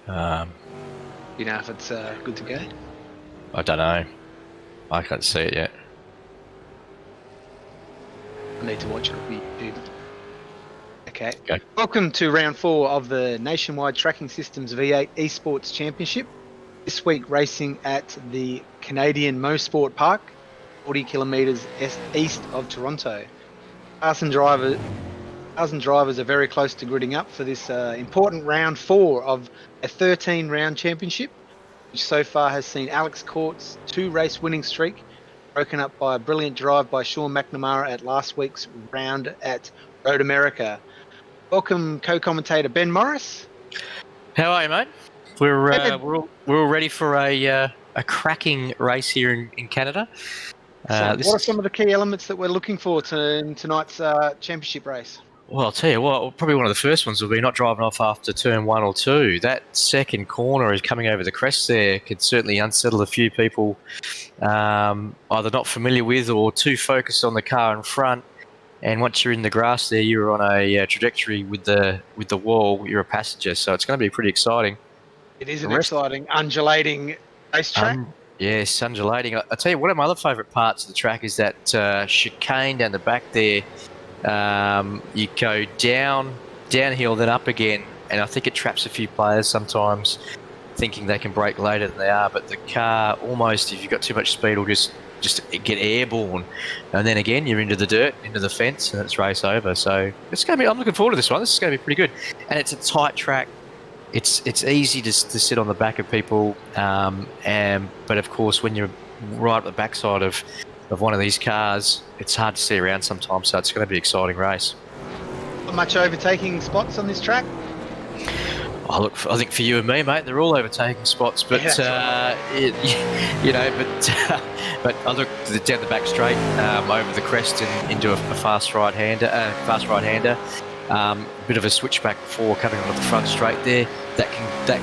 You know if it's good to go? I don't know. I can't see it yet. I need to watch it on YouTube. Okay. Welcome to round 4 of the Nationwide Tracking Systems V8 Esports Championship. This week racing at the Canadian Motorsport Park, 40 kilometres east of Toronto. Cars and drivers are very close to gridding up for this important round 4 of a 13-round championship, which so far has seen Alex Court's 2-race winning streak broken up by a brilliant drive by Sean McNamara at last week's round at Road America. Welcome, co-commentator Ben Morris. How are you, mate? We're all ready for a cracking race here in Canada. What are some of the key elements that we're looking for in tonight's championship race? Well, I'll tell you what, probably one of the first ones will be not driving off after turn 1 or 2. That second corner is coming over the crest there could certainly unsettle a few people, either not familiar with or too focused on the car in front. And once you're in the grass there, you're on a trajectory with the wall. You're a passenger, so it's going to be pretty exciting. It is an exciting, undulating racetrack. Yes, undulating. I'll tell you, one of my other favourite parts of the track is that chicane down the back there. You go downhill, then up again, and I think it traps a few players sometimes, thinking they can brake later than they are. But the car almost, if you've got too much speed, will just get airborne, and then again you're into the dirt, into the fence, and it's race over. So it's going to be. I'm looking forward to this one. This is going to be pretty good, and it's a tight track. It's easy to sit on the back of people, but of course when you're right at the backside of one of these cars, it's hard to see around sometimes. So it's going to be an exciting race. Not much overtaking spots on this track? Oh, look, I think for you and me, mate, they're all overtaking spots. But but I look down the back straight, over the crest and into a fast right-hander. Bit of a switchback before coming onto the front straight there. That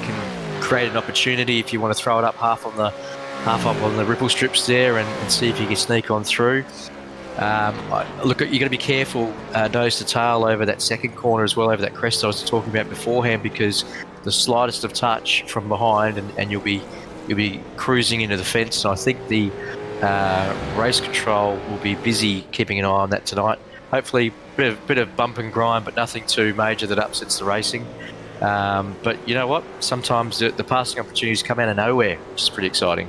can create an opportunity if you want to throw it up half up on the ripple strips there and see if you can sneak on through. Look, you've got to be careful nose to tail over that second corner as well, over that crest I was talking about beforehand, because the slightest of touch from behind and you'll be cruising into the fence. And I think the race control will be busy keeping an eye on that tonight. Hopefully bit of bump and grind, but nothing too major that upsets the racing. But you know what? Sometimes the passing opportunities come out of nowhere, which is pretty exciting.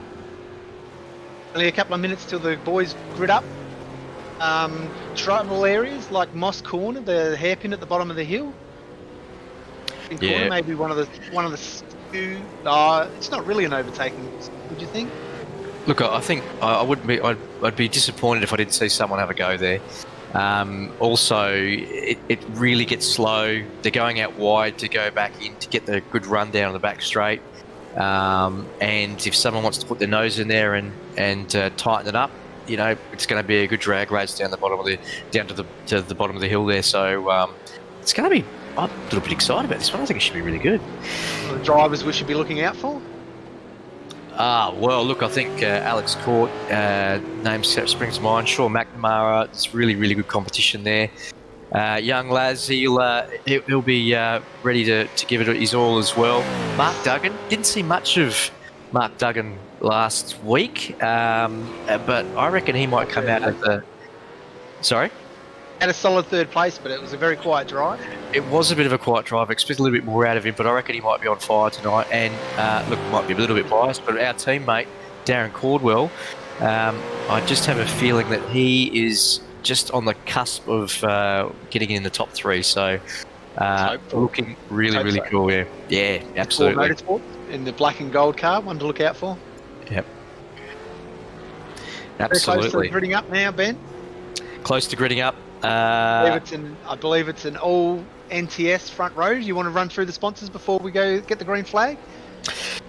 Only a couple of minutes till the boys grid up. Tribal areas like Moss Corner, the hairpin at the bottom of the hill. Corner, maybe one of the few. It's not really an overtaking, would you think? Look, I think I wouldn't be. I'd be disappointed if I didn't see someone have a go there. Also, it really gets slow. They're going out wide to go back in to get the good run down on the back straight. And if someone wants to put their nose in there and tighten it up, you know, it's going to be a good drag race down the bottom of to the bottom of the hill there. So it's going to be. I'm a little bit excited about this one. I think it should be really good. The drivers we should be looking out for? Well, look, I think Alex Court, name springs to mind. Sean McNamara, it's really, really good competition there. Young Laz, he'll be ready to give it his all as well. Mark Duggan, didn't see much of Mark Duggan last week, but I reckon he might come out of the... Sorry? Had a solid third place, but it was a very quiet drive. It was a bit of a quiet drive. I expect a little bit more out of him, but I reckon he might be on fire tonight. And look, might be a little bit biased, but our teammate, Darren Caldwell, I just have a feeling that he is just on the cusp of getting in the top 3. So looking really, really cool. Yeah, absolutely. Motorsport in the black and gold car, one to look out for. Yep. Absolutely. Very close to gridding up now, Ben. Close to gridding up. I believe it's an all NTS front row. You want to run through the sponsors before we go get the green flag?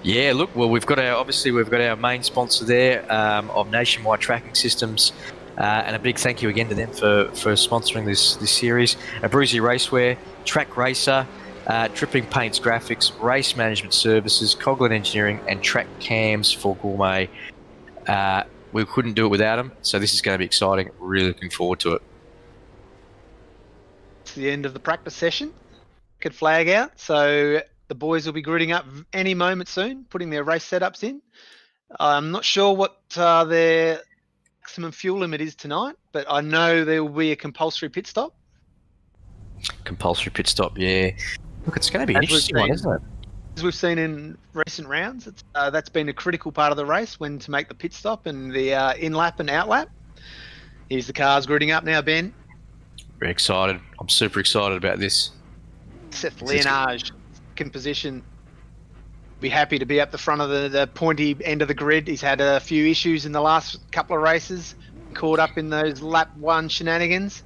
Yeah, look, well, we've got our main sponsor there of Nationwide Tracking Systems, and a big thank you again to them for sponsoring this series. Brucey Racewear, Track Racer, Tripping Paints Graphics, Race Management Services, Coghlan Engineering, and Track Cams for Gourmet. We couldn't do it without them, so this is going to be exciting. Really looking forward to it. It's the end of the practice session. Good flag out. So the boys will be gridding up any moment soon, putting their race setups in. I'm not sure what their maximum fuel limit is tonight, but I know there will be a compulsory pit stop. Compulsory pit stop, yeah. Look, it's going to be an interesting one, isn't it? As we've seen in recent rounds, that's been a critical part of the race, when to make the pit stop and the in-lap and out-lap. Here's the cars gridding up now, Ben. Very excited. I'm super excited about this. Seth Leonage, second position. Be happy to be up the front of the pointy end of the grid. He's had a few issues in the last couple of races, caught up in those lap 1 shenanigans.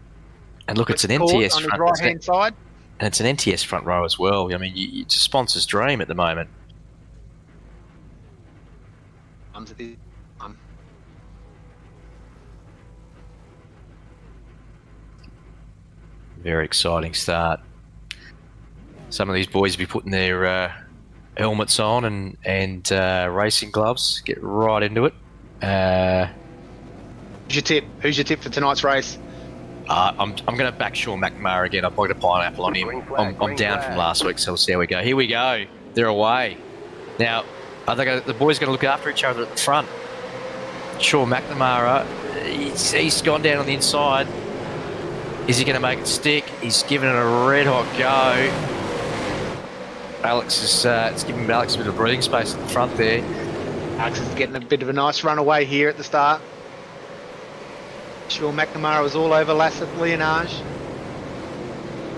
And look, it's an NTS on his front, right-hand side. And it's an NTS front row as well. I mean, it's a sponsor's dream at the moment. Very exciting start. Some of these boys will be putting their helmets on and racing gloves. Get right into it. Who's your tip? Who's your tip for tonight's race? I'm going to back Sean McNamara again. I've got a pineapple on him. I'm down from last week, so we'll see how we go. Here we go. They're away. Now, I think the boys are going to look after each other at the front. Sean McNamara, he's gone down on the inside. Is he going to make it stick? He's given it a red hot go. Alex is it's giving Alex a bit of breathing space at the front there. Alex is getting a bit of a nice run away here at the start. Sean McNamara was all over Lasseth Leonage.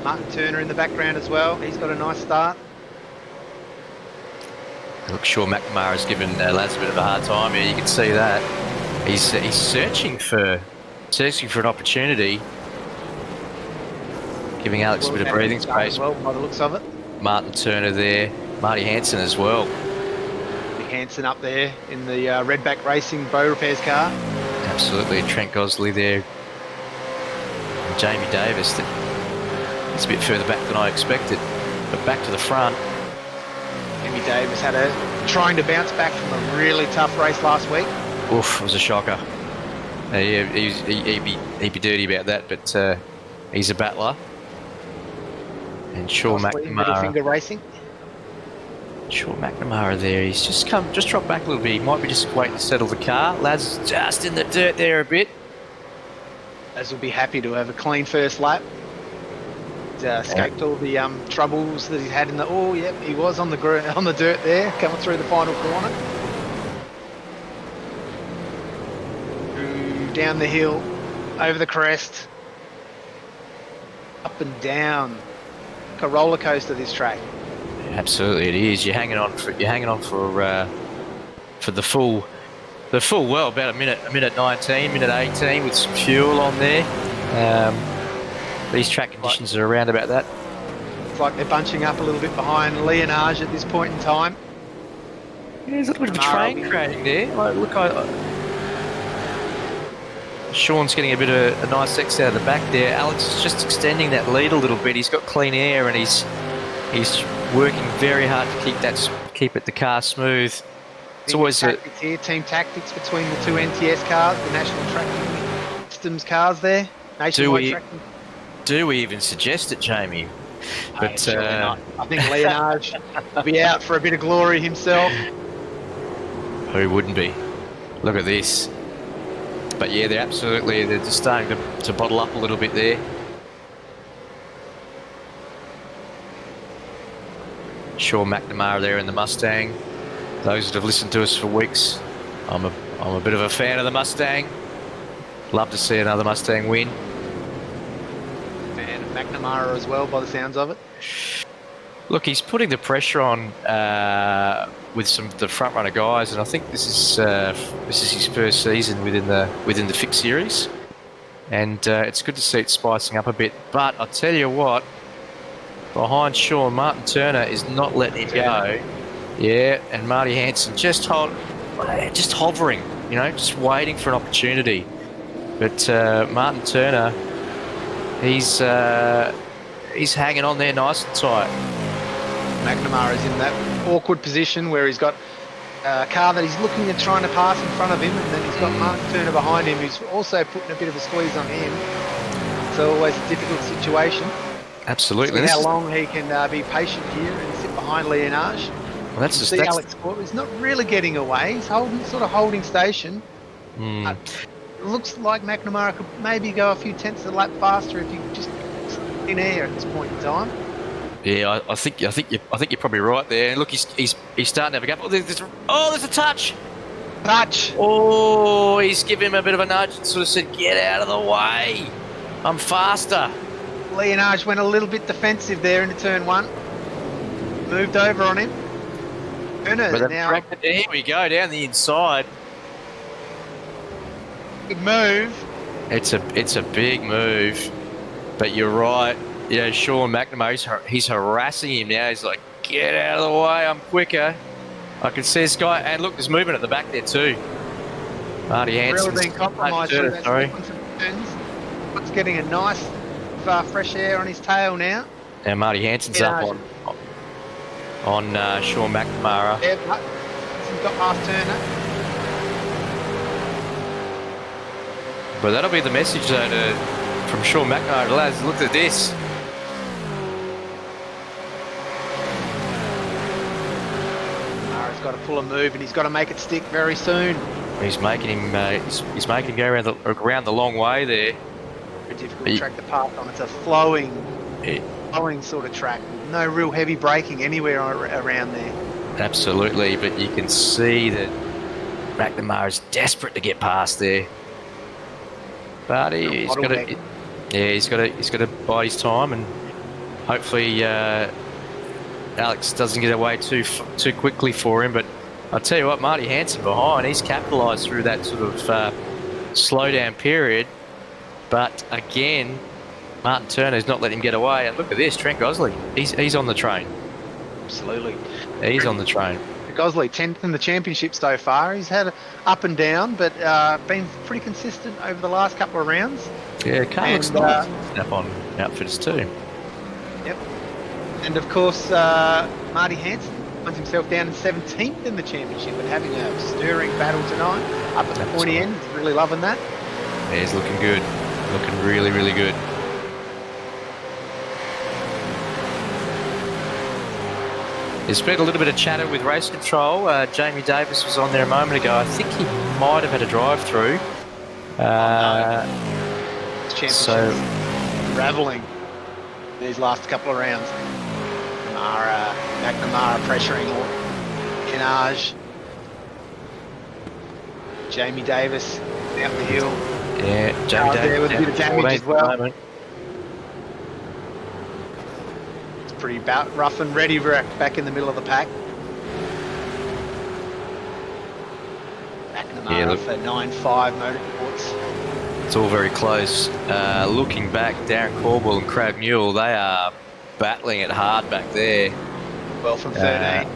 Martin Turner in the background as well. He's got a nice start. Look, Sean McNamara's given Laz a bit of a hard time here. You can see that. He's searching for an opportunity. Giving Alex a bit of breathing space. Well, by the looks of it. Martin Turner there. Marty Hansen as well. Hansen up there in the Redback Racing Bow Repairs car. Absolutely. Trent Gosley there. And Jamie Davis. He's a bit further back than I expected. But back to the front. Jamie Davis trying to bounce back from a really tough race last week. Oof, it was a shocker. He'd be dirty about that, but he's a battler. And Sean McNamara. Finger racing. Sean McNamara there. He's just dropped back a little bit. He might be just waiting to settle the car. Lads just in the dirt there a bit. Laz will be happy to have a clean first lap. He's escaped all the troubles that he's had in the. Oh, yep, he was on the dirt there, coming through the final corner. Down the hill, over the crest, up and down. Like a roller coaster, this track. Absolutely, it is. You're hanging on for the full well, about a minute 19, minute 18 with some fuel on there. These track conditions are around about that. It's like they're bunching up a little bit behind Leonage at this point in time. Yeah, there's a little bit of a train crashing there. Sean's getting a nice X out of the back there. Alex is just extending that lead a little bit. He's got clean air and he's working very hard to keep the car smooth. It's always team tactics between the two NTS cars, the National Tracking Systems cars there. Do we even suggest it, Jamie? But not. I think Leonage will be out for a bit of glory himself. Who wouldn't be? Look at this. But yeah, they're just starting to bottle up a little bit there. Sean McNamara there in the Mustang. Those that have listened to us for weeks, I'm a bit of a fan of the Mustang. Love to see another Mustang win. Fan of McNamara as well, by the sounds of it. Look, he's putting the pressure on with some of the front runner guys, and I think this is his first season within the fixed series, and it's good to see it spicing up a bit. But I tell you what, behind Sean, Martin Turner is not letting him go. Yeah, and Marty Hansen just hovering, just waiting for an opportunity. But Martin Turner, he's hanging on there nice and tight. McNamara's in that awkward position where he's got a car that he's looking at trying to pass in front of him, and then he's got Martin Turner behind him who's also putting a bit of a squeeze on him. It's always a difficult situation. Absolutely. See how long he can be patient here and sit behind Leonage. Well, that's just See Alex Court. He's not really getting away. He's holding station. It looks like McNamara could maybe go a few tenths of a lap faster if he just in air at this point in time. Yeah, I think you're probably right there. And look, he's starting to have a gap. There's a touch. Touch. Oh, he's giving him a bit of a nudge and sort of said, "Get out of the way. I'm faster." Leonage went a little bit defensive there into turn 1. Moved over on him. Turner now. Here we go down the inside. Big move. It's a big move, but you're right. You know, Sean McNamara, he's harassing him now. He's like, "Get out of the way, I'm quicker." I can see this guy, and look, there's movement at the back there too. Marty Hansen. Really been compromised. Sorry. It's getting a nice, fresh air on his tail now. Now Marty Hansen's up on Sean McNamara. Yeah, but he's got past Turner. But that'll be the message though from Sean McNamara. Lads, look at this. Got to pull a move, and he's got to make it stick very soon. He's making him. He's making him go around the long way there. Very difficult track to park on. It's a flowing sort of track. No real heavy braking anywhere around there. Absolutely, but you can see that McNamara is desperate to get past there. But he's got to bide his time, and hopefully. Alex doesn't get away too quickly for him, but I'll tell you what, Marty Hansen behind, he's capitalised through that sort of slowdown period. But again, Martin Turner's not letting him get away. And look at this, Trent Gosley, he's on the train. Absolutely, he's on the train. Gosley 10th in the championship so far. He's had up and down, but been pretty consistent over the last couple of rounds. Yeah, car looks nice. Snap-on outfitters too. Yep. And of course, Marty Hansen finds himself down in 17th in the championship and having a stirring battle tonight up at the pointy end. He's really loving that. Yeah, he's looking good. Looking really, really good. There's been a little bit of chatter with race control. Jamie Davis was on there a moment ago. I think he might have had a drive-through. So unraveling these last couple of rounds. McNamara pressuring Kenage. Jamie Davis out the hill. Yeah, Jamie Davis there with a bit of damage as well. It's pretty rough and ready back in the middle of the pack. McNamara for 9.5 Motorsports. It's all very close. Looking back, Darren Corbell and Crab Mule, they are battling it hard back there. 12th and 13th.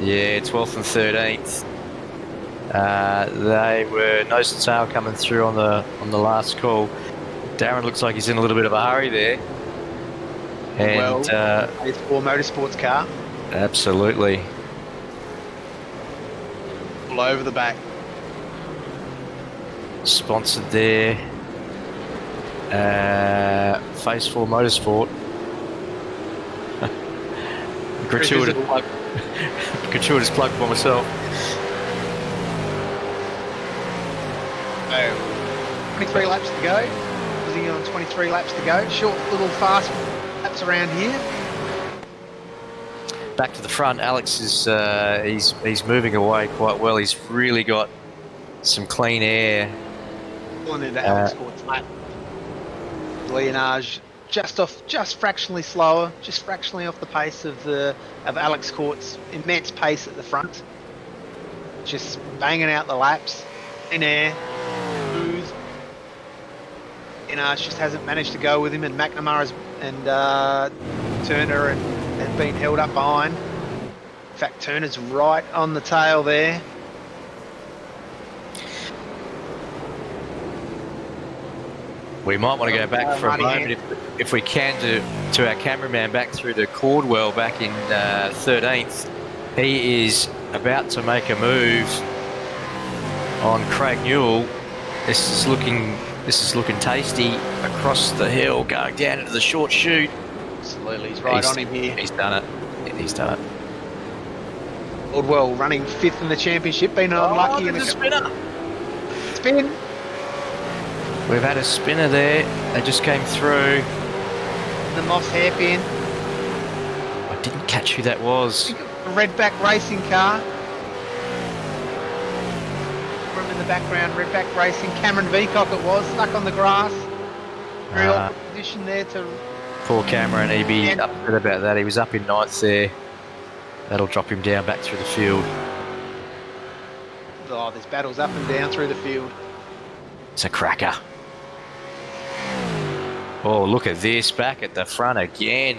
Yeah, 12th and 13th. They were nose to tail coming through on the last call. Darren looks like he's in a little bit of a hurry there. And it's for Motorsports car. Absolutely. All over the back. Sponsored there. Phase 4 Motorsport. Gratuitous plug for myself. 23 laps to go. Cruising on 23 laps to go. Short little fast laps around here. Back to the front, Alex is he's moving away quite well. He's really got some clean air. Pulling into Alex Court's lap. Leonage just fractionally slower, just fractionally off the pace of Alex Court's immense pace at the front. Just banging out the laps in air, smooth. Leonage just hasn't managed to go with him, and McNamara and Turner have been held up behind. In fact, Turner's right on the tail there. We might want to go back for a moment, if we can, to our cameraman back through to Cordwell back in 13th. He is about to make a move on Craig Newell. This is looking tasty across the hill, going down into the short chute. Absolutely, he's on him here. He's done it. He's done it. Oldwell running 5th in the championship, been unlucky in a spinner. spin. We've had a spinner there. They just came through. The Moss hairpin. I didn't catch who that was. A redback racing car. From in the background, redback racing. Cameron Veacock it was, stuck on the grass. Very awkward position there to... Poor Cameron, he'd be upset about that. He was up in 9th there. That'll drop him down back through the field. Oh, there's battles up and down through the field. It's a cracker. Oh, look at this, back at the front again.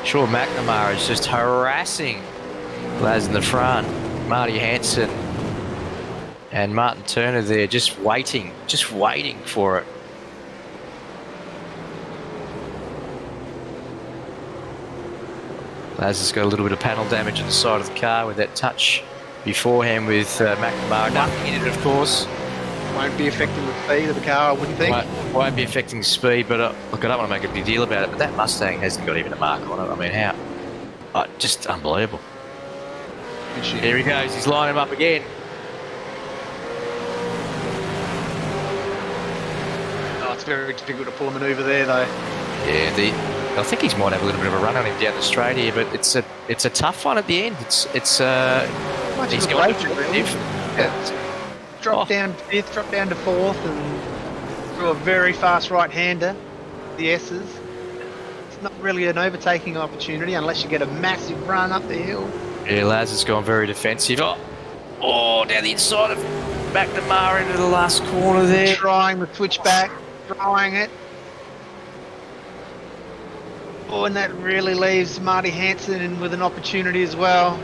Sure, McNamara is just harassing lads in the front. Marty Hansen and Martin Turner there just waiting for it. Laz has got a little bit of panel damage on the side of the car with that touch beforehand with McNamara. Nothing in it, of course. Won't be affecting the speed of the car, I wouldn't think. Won't be affecting speed, but look, I don't want to make a big deal about it, but that Mustang hasn't got even a mark on it. I mean, how? Just unbelievable. Here he goes. He's lining him up again. Oh, it's very difficult to pull a manoeuvre there, though. Yeah, I think he might have a little bit of a run on him down the straight here, but it's a tough one at the end. He's got Drop down 5th, drop down to 4th, and through a very fast right-hander, the S's. It's not really an overtaking opportunity unless you get a massive run up the hill. Yeah, Laz has gone very defensive. Oh, down the inside of McNamara into the last corner there. Trying the switchback, trying it. Oh, and that really leaves Marty Hansen in with an opportunity as well.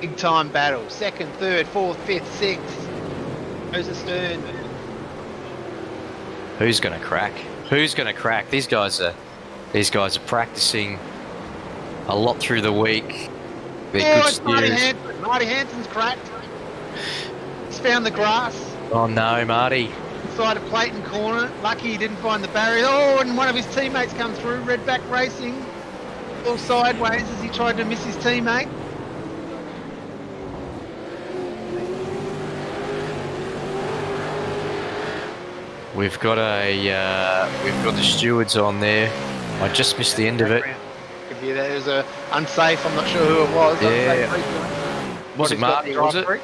Big time battle. 2nd, 3rd, 4th, 5th, 6th. Goes astern. Who's going to crack? Who's going to crack? These guys are practicing a lot through the week. They're good steers. Marty Hansen's cracked. He's found the grass. Oh no, Marty. Inside of Clayton corner. Lucky he didn't find the barrier. Oh, and one of his teammates come through. Redback Racing. All sideways as he tried to miss his teammate. We've got the stewards on there. I just missed the end of it. There was a unsafe. I'm not sure who it was. Yeah. Was it Marty? Was it? Roy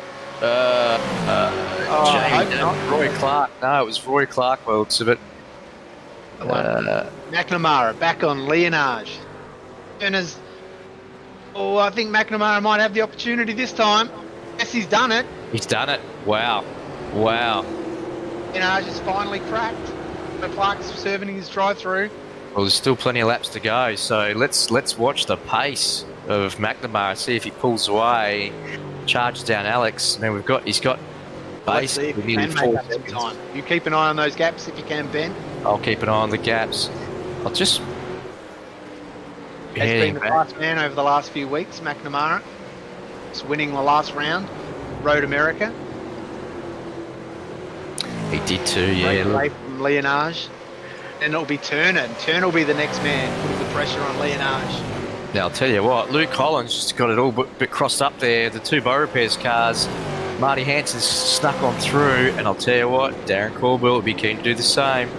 Clark. No, it was Roy Clark. Well, it's a bit. McNamara back on Leonage. Turner's. Oh, I think McNamara might have the opportunity this time. Yes, he's done it. He's done it. Wow. Leonage has finally cracked. But Clark's serving his drive-through. Well, there's still plenty of laps to go, so let's watch the pace of McNamara. See if he pulls away, charges down Alex. I mean, he's got base. We need 4 seconds. You keep an eye on those gaps if you can, Ben. I'll keep an eye on the gaps. I'll just. He's been the fast man over the last few weeks, McNamara. He's winning the last round, Road America. He did too, yeah. Away from Leonage. And it'll be Turner, and Turner will be the next man putting the pressure on Leonage. Now, I'll tell you what, Luke Collins just got it all a bit crossed up there. The 2 Bow Repairs cars, Marty Hansen snuck on through, and I'll tell you what, Darren Corbell will be keen to do the same.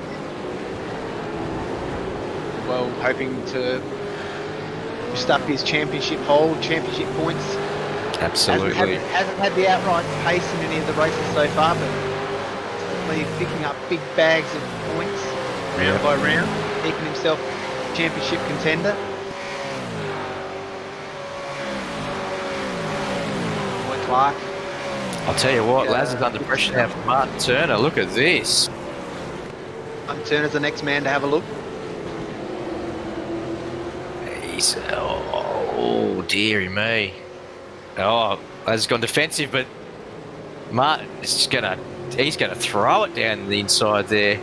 Well, hoping to boost up his championship hold, championship points. Absolutely. Hasn't had the outright pace in any of the races so far, but certainly picking up big bags of points. Round by round, keeping himself championship contender. Roy Clark. I'll tell you what, Laz is under pressure now from Martin Turner. Look at this. Martin Turner's the next man to have a look. Dearie me. Oh, Laz has gone defensive, but Martin is just he's gonna throw it down the inside there.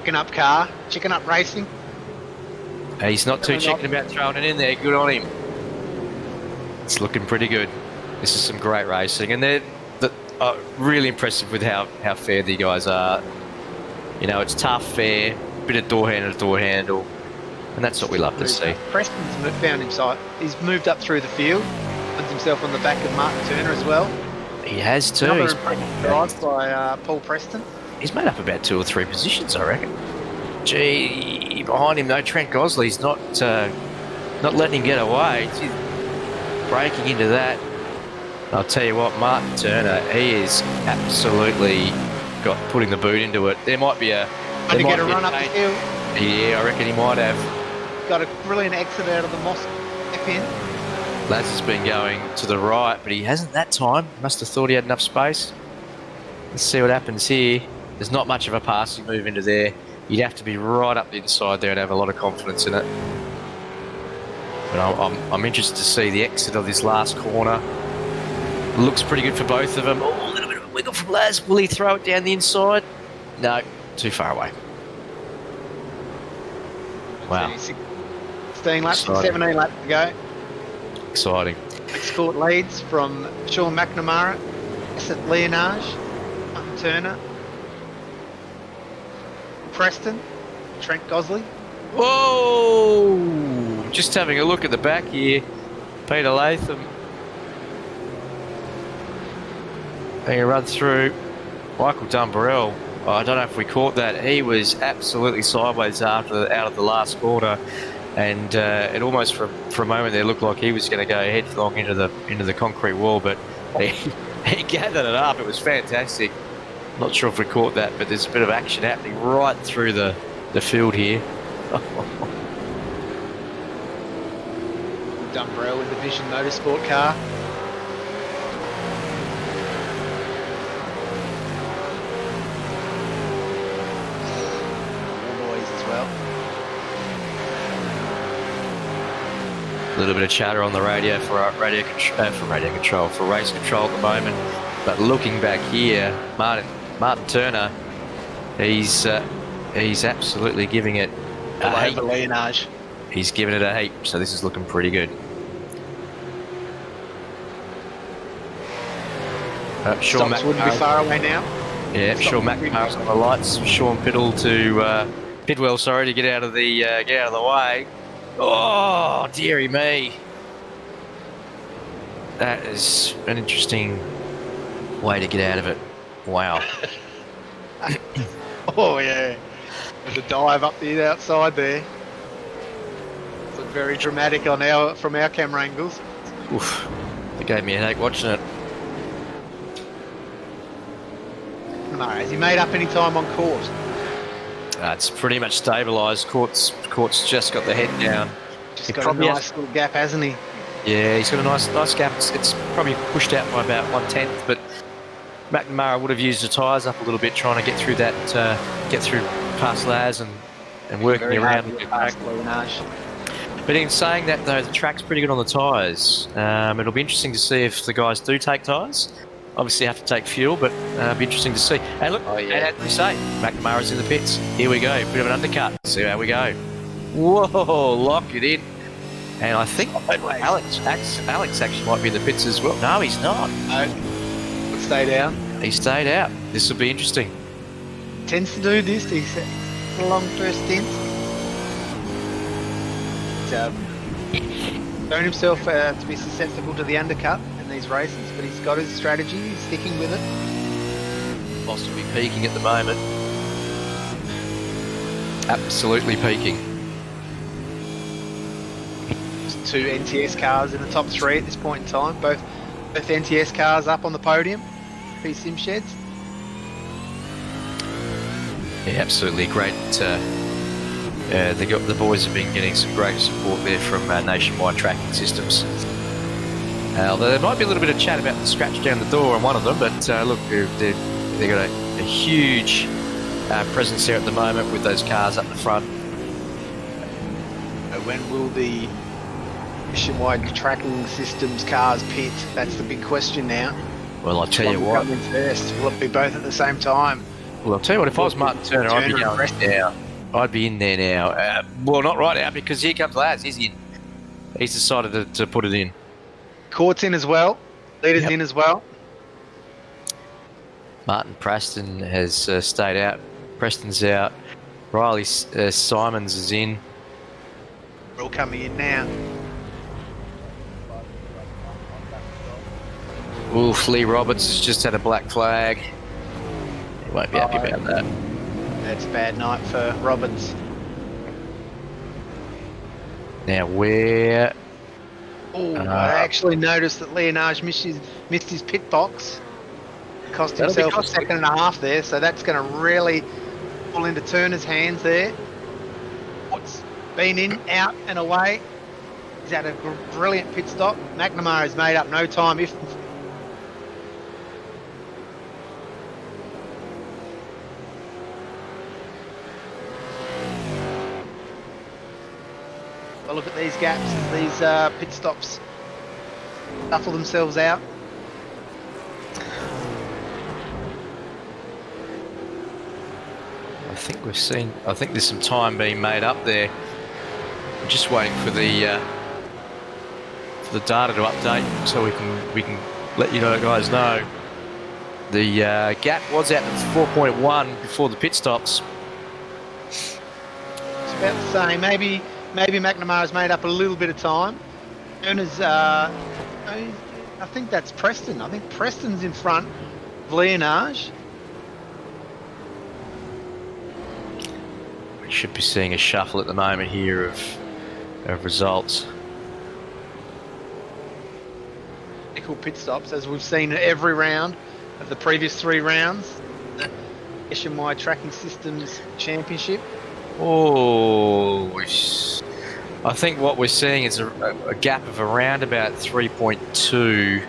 Chicken up car, chicken up racing. He's not too chicken about throwing it in there. Good on him. It's looking pretty good. This is some great racing, and they're really impressive with how fair the guys are. You know, it's tough, fair, bit of door handle to door handle. And that's what we love to see. Preston's found himself. He's moved up through the field, finds himself on the back of Martin Turner as well. He has too. Another impressive drive by Paul Preston. He's made up about 2 or 3 positions, I reckon. Gee, behind him though, Trent Gosley's not letting him get away. He's breaking into that. I'll tell you what, Martin Turner, he is absolutely got putting the boot into it. There might be a... Had to get a run up the hill. Yeah, I reckon he might have. Got a brilliant exit out of the moss step in. Laz has been going to the right, but he hasn't that time. Must have thought he had enough space. Let's see what happens here. There's not much of a passing move into there. You'd have to be right up the inside there and have a lot of confidence in it. But I'm interested to see the exit of this last corner. Looks pretty good for both of them. Oh, a little bit of a wiggle from Laz. Will he throw it down the inside? No, too far away. Wow. 16 laps, 17 laps to go. Exciting. Export leads from Sean McNamara, Asset Leonage, Martin Turner, Preston, Trent Gosley. Whoa! Just having a look at the back here. Peter Latham. Being run through. Michael Dumbrell. Oh, I don't know if we caught that. He was absolutely sideways out of the last quarter, and it almost for a moment there looked like he was going to go headlong into the concrete wall, but he gathered it up. It was fantastic. Not sure if we caught that, but there's a bit of action happening right through the field here. Dumbrell in the Vision Motorsport car. A little bit of chatter on the radio for race control at the moment. But looking back here, Martin Turner, he's absolutely giving it a heap. He's giving it a heap, so this is looking pretty good. Sean Stocks wouldn't be far away now. Yeah, Sean McNamara's on the lights. Sean Pidwell to get out of the way. Oh, dearie me. That is an interesting way to get out of it. Wow. Oh, yeah. With a dive up the outside there. It's very dramatic from our camera angles. Oof. It gave me a headache watching it. No, has he made up any time on court? It's pretty much stabilised. Court's just got the head down. Just got a nice little gap, hasn't he? Yeah, he's got a nice gap. It's probably pushed out by about 1/10, but McNamara would have used the tyres up a little bit trying to get through that, get through past Laz and working around. But in saying that, though, the track's pretty good on the tyres. It'll be interesting to see if the guys do take tyres. Obviously have to take fuel, but it'll be interesting to see. And look, and as we say, McNamara's in the pits. Here we go, bit of an undercut. See how we go. Whoa, lock it in. And I think Alex actually might be in the pits as well. No, he's not. No, stay down. He stayed out. This will be interesting. Tends to do this. He's a long first stint. Shown himself to be susceptible to the undercut in these races, but he's got his strategy. He's sticking with it. Possibly peaking at the moment. Absolutely peaking. There's 2 NTS cars in the top 3 at this point in time. Both NTS cars up on the podium. P sim sheds. Yeah, absolutely great. The boys have been getting some great support there from Nationwide Tracking Systems. Although there might be a little bit of chat about the scratch down the door on one of them, but look, they've got a huge presence there at the moment with those cars up the front. When will the Nationwide Tracking Systems cars pit? that's the big question now. Well, I'll tell you what. First? Will it be both at the same time? Well, I'll tell you what, if I was Martin Turner, I'd be going now. I'd be in there now. Well, not right now, because here comes Laz. He's in. He's decided to put it in. Court's in as well. Leader's in as well. Martin Preston has stayed out. Preston's out. Riley Simons is in. We're all coming in now. Oof, Lee Roberts has just had a black flag. He won't be happy about that. That's a bad night for Roberts. Now where? Oh, I actually noticed that Leonage missed his pit box. Cost himself a second and a half there, so that's going to really pull into Turner's hands there. What's been in, out and away. He's had a brilliant pit stop. McNamara has made up no time. Well, look at these gaps as these pit stops shuffle themselves out. I think there's some time being made up there. I'm just waiting for the data to update so we can let you guys know. The gap was out at 4.1 before the pit stops. It's about the same. Maybe McNamara's made up a little bit of time. Turner's, I think that's Preston. I think Preston's in front of Leonage. We should be seeing a shuffle at the moment here of results. Equal pit stops, as we've seen every round of the previous 3 rounds. The Nationwide Tracking Systems Championship. Oh, I think what we're seeing is a gap of around about 3.2.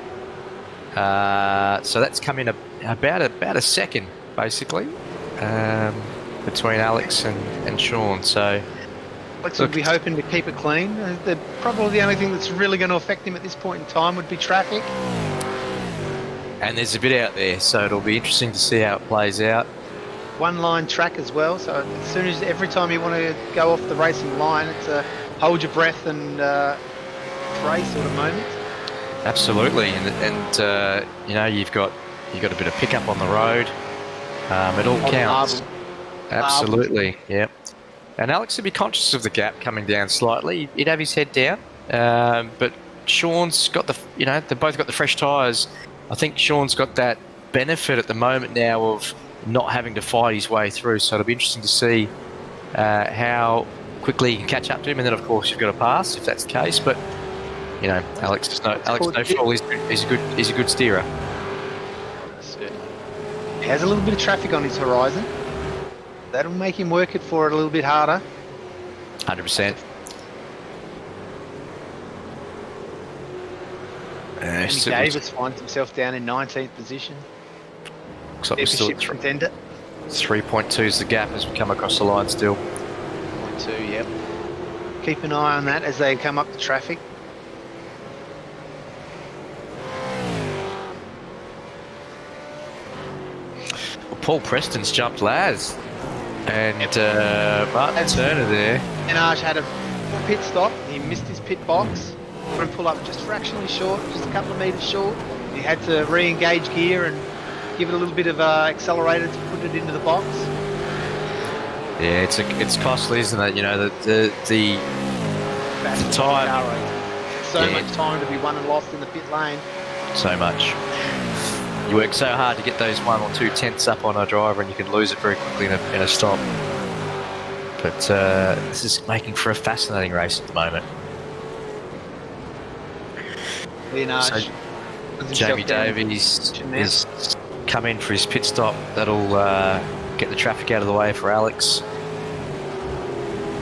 So that's come in about a second, basically, between Alex and Sean. So Alex would be hoping to keep it clean. Probably the only thing that's really going to affect him at this point in time would be traffic. And there's a bit out there, so it'll be interesting to see how it plays out. One line track as well, so as soon as every time you want to go off the racing line, it's a hold your breath and pray sort of moment. Absolutely, and you've got a bit of pickup on the road. It all counts. Absolutely, yeah. And Alex would be conscious of the gap coming down slightly. He'd have his head down, but Sean's got they both got the fresh tyres. I think Sean's got that benefit at the moment now of not having to fight his way through, so it'll be interesting to see how quickly he can catch up to him. And then, of course, you've got to pass if that's the case. But Alex no fool. He's a good steerer. He has a little bit of traffic on his horizon. That'll make him work it for it a little bit harder. 100%. Davis finds himself down in 19th position. Looks like we're still at contender. 3.2 is the gap as we come across the line still. 3.2, yep. Keep an eye on that as they come up to traffic. Well, Paul Preston's jumped Laz. And Martin Turner there. Leonage had a pit stop. He missed his pit box. Got him pull up just fractionally short, just a couple of metres short. He had to re-engage gear and give it a little bit of accelerator to put it into the box. Yeah, it's costly, isn't it? The time. So much time to be won and lost in the pit lane. So much. You work so hard to get those 1 or 2 tenths up on a driver, and you can lose it very quickly in a stop. But this is making for a fascinating race at the moment. Leonage. So Jamie Davies has come in for his pit stop. That'll get the traffic out of the way for Alex.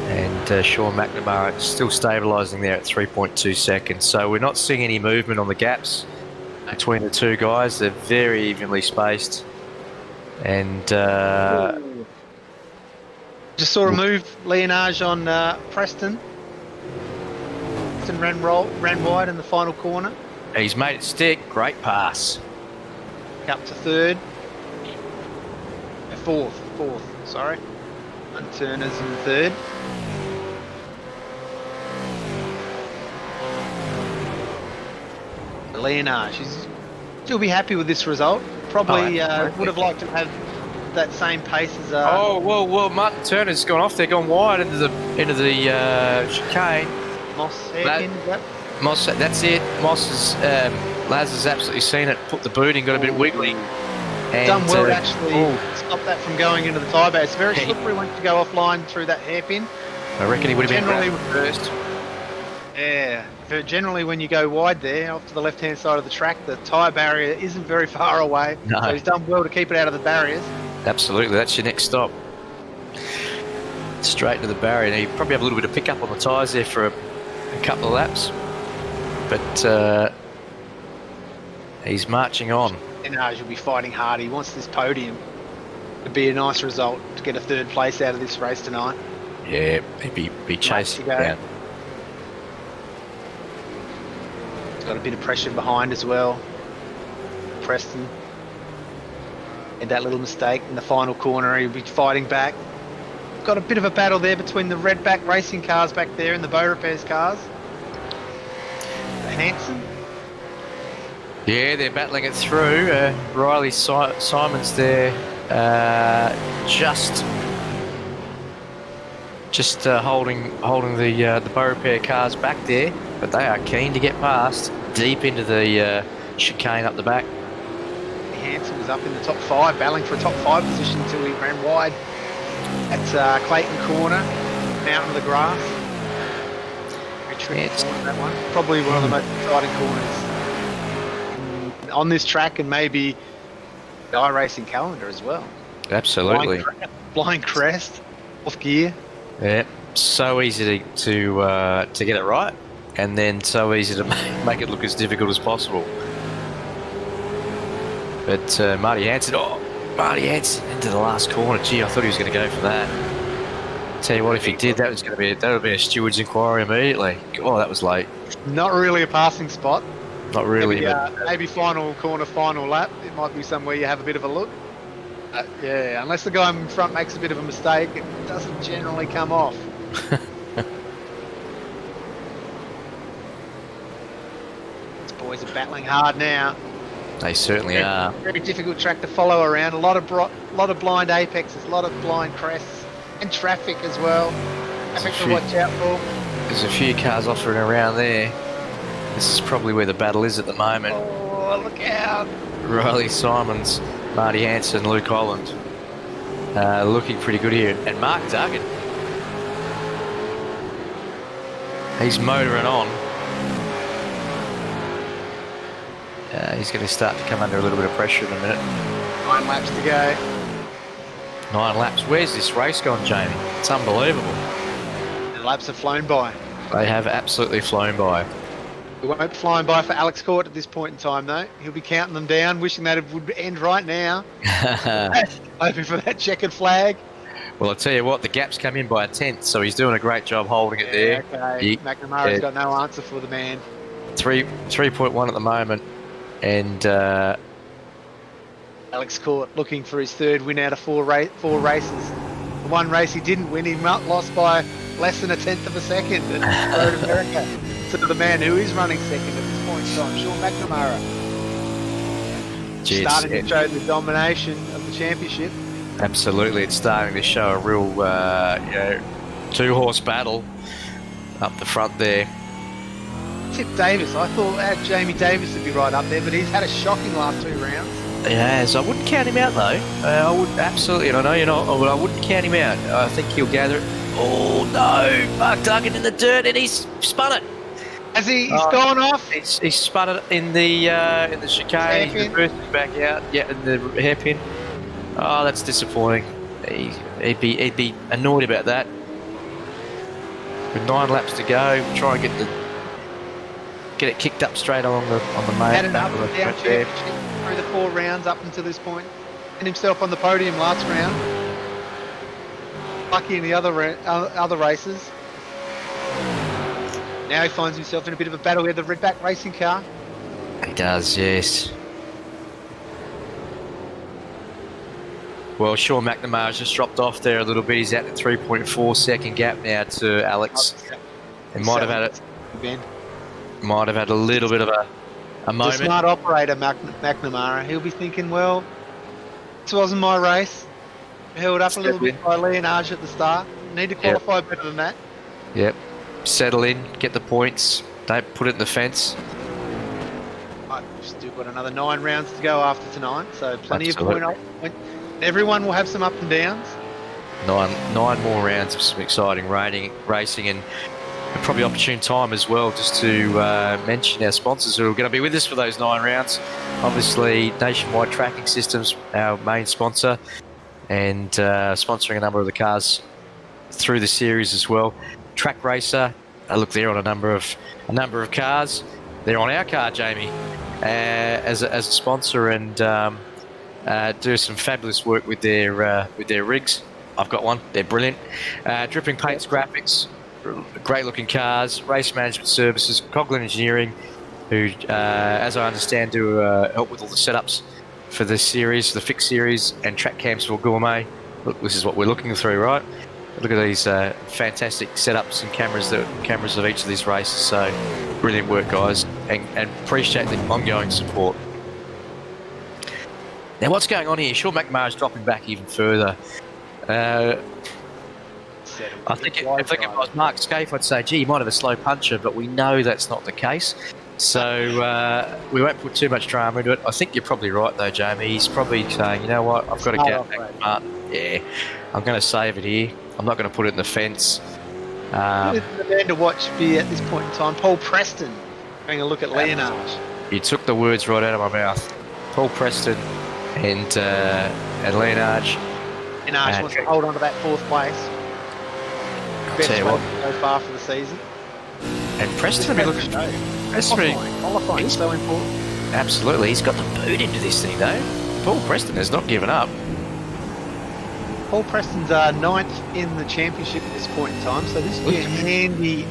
And Sean McNamara still stabilising there at 3.2 seconds. So we're not seeing any movement on the gaps between the two guys. They're very evenly spaced. And just saw a move, Leonage on Preston. Preston ran wide in the final corner. He's made it stick. Great pass. Up to third. Fourth, sorry. And Turner's in third. Leonage, he's still be happy with this result. Probably would have liked to have that same pace as. Well, Martin Turner's gone off there, gone wide into the chicane. Moss hairpin, is that? Moss, that's it. Laz has absolutely seen it. Put the boot in, got a bit wiggly. And, done well to actually stop that from going into the tyre bar. It's very slippery once you go offline through that hairpin. I reckon he would have been first. Yeah, generally when you go wide there, off to the left-hand side of the track, the tyre barrier isn't very far away. No. So he's done well to keep it out of the barriers. Absolutely, that's your next stop. Straight to the barrier. Now, you probably have a little bit of pickup on the tyres there for a couple of laps. But he's marching on. You'll be fighting hard. He wants this podium to be a nice result to get a third place out of this race tonight. Yeah, he'd be chasing down. He's got a bit of pressure behind as well. Preston. And that little mistake in the final corner, he'll be fighting back. Got a bit of a battle there between the Redback racing cars back there and the Bow Repairs cars. Hanson. Yeah, they're battling it through. Riley Simons there, just holding the Bow Repair cars back there, but they are keen to get past deep into the chicane up the back. Hanson was up in the top 5, battling for a top 5 position until he ran wide at Clayton Corner, Mountain of the Grass. Very tricky corner, that one. Probably one of the most exciting corners on this track, and maybe the iRacing calendar as well. Absolutely. Blind crest, off gear. Yeah, so easy to get it right, and then so easy to make it look as difficult as possible. But Marty Hanson into the last corner. Gee, I thought he was going to go for that. Tell you what, if he did, that would be a steward's inquiry immediately. Oh, that was late. Not really a passing spot. Not really. Maybe final corner, final lap. It might be somewhere you have a bit of a look. Yeah, unless the guy in front makes a bit of a mistake, it doesn't generally come off. These boys are battling hard now. They certainly are. Very difficult track to follow around. A lot of blind apexes, a lot of blind crests, and traffic as well. Traffic to watch out for. There's a few cars offering around there. This is probably where the battle is at the moment. Oh, look out! Riley Simons, Marty Hanson, Luke Holland. Looking pretty good here. And Mark Duggan. He's motoring on. He's going to start to come under a little bit of pressure in a minute. 9 laps to go. 9 laps. Where's this race gone, Jamie? It's unbelievable. The laps have flown by. They have absolutely flown by. We won't be flying by for Alex Court at this point in time, though. He'll be counting them down, wishing that it would end right now. Hoping for that checkered flag. Well, I'll tell you what, the gap's come in by a 10th, so he's doing a great job holding it there. Okay. McNamara's got no answer for the man. 3.1 at the moment. And Alex Court looking for his third win out of 4 races. The one race he didn't win, he lost by less than a 10th of a second at Road America. To the man who is running second at this point in time, Sean McNamara. Starting to show the domination of the championship. Absolutely, it's starting to show a real 2-horse battle up the front there. Tip Davis, I thought Jamie Davis would be right up there, but he's had a shocking last 2 rounds. He has. I wouldn't count him out though. I would absolutely, and I know you're not, but I wouldn't count him out. I think he'll gather it. Oh no, Mark Duggan in the dirt, and he's spun it. Has he? He's gone off. He's spun it in the chicane. He's reversed it back out. Yeah, in the hairpin. Oh, that's disappointing. He'd be annoyed about that. With 9 laps to go, try and get it kicked up straight on the main. Had an up and down championship through the 4 rounds up until this point, and himself on the podium last round. Lucky in the other races. Now he finds himself in a bit of a battle with the Redback racing car. He does, yes. Well, Sean McNamara's just dropped off there a little bit. He's at the 3.4 second gap now to Alex. He might have had a little bit of a moment. The smart operator, McNamara, he'll be thinking, well, this wasn't my race. Held up a little bit by Leonage at the start. Need to qualify better than that. Yep. settle in, get the points. Don't put it in the fence. Right, we've still got another 9 rounds to go after tonight, so plenty Absolutely. of point. Everyone will have some up and downs. Nine more rounds of some exciting racing, and probably opportune time as well just to mention our sponsors who are going to be with us for those 9 rounds. Obviously, Nationwide Tracking Systems, our main sponsor, and sponsoring a number of the cars through the series as well. Track Racer, look, they're on a number of cars. They're on our car, Jamie, as a sponsor, and do some fabulous work with their rigs. I've got one. They're brilliant. Dripping Paints Graphics, great looking cars. Race Management Services, Coghlan Engineering, who, as I understand, do help with all the setups for this series, the fixed series, and Track Camps for Gourmet. Look, this is what we're looking through, right? Look at these fantastic setups and cameras of each of these races. So brilliant work, guys, and appreciate the ongoing support. Now, what's going on here? Sean McNamara's dropping back even further. I think if it was Mark Scaife, I'd say, gee, he might have a slow puncher, but we know that's not the case. So we won't put too much drama into it. I think you're probably right, though, Jamie. He's probably saying, you know what, I've got to get back to Martin. Yeah, I'm going to save it here. I'm not going to put it in the fence. The man to watch be at this point in time, Paul Preston, having a look at Leonard. You took the words right out of my mouth. Paul Preston and Leonard. Leonard wants to hold on to that 4th place. Best tell you what, so far for the season. And Preston will be looking. Qualifying so important. Absolutely, he's got the boot into this thing though. Paul Preston has not given up. Paul Preston's 9th in the championship at this point in time, so this will be a handy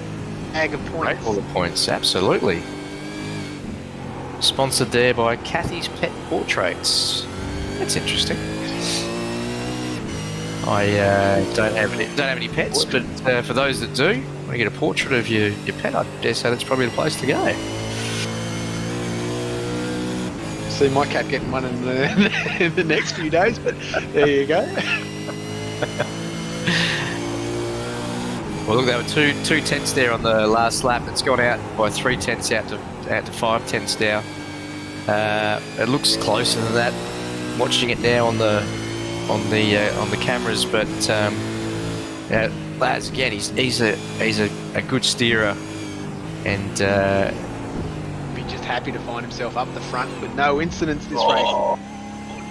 bag of points. Great all the points, absolutely. Sponsored there by Kathy's Pet Portraits. That's interesting. I don't have any pets, but for those that do, when you get a portrait of your pet, I dare say that's probably the place to go. See my cat getting one in the next few days, but there you go. Well, look, there were two tenths there on the last lap. It's gone out by 3 tenths out to 5 tenths now. It looks closer than that. Watching it now on the cameras, but Laz, again, he's a good steerer, and be just happy to find himself up the front with no incidents this race.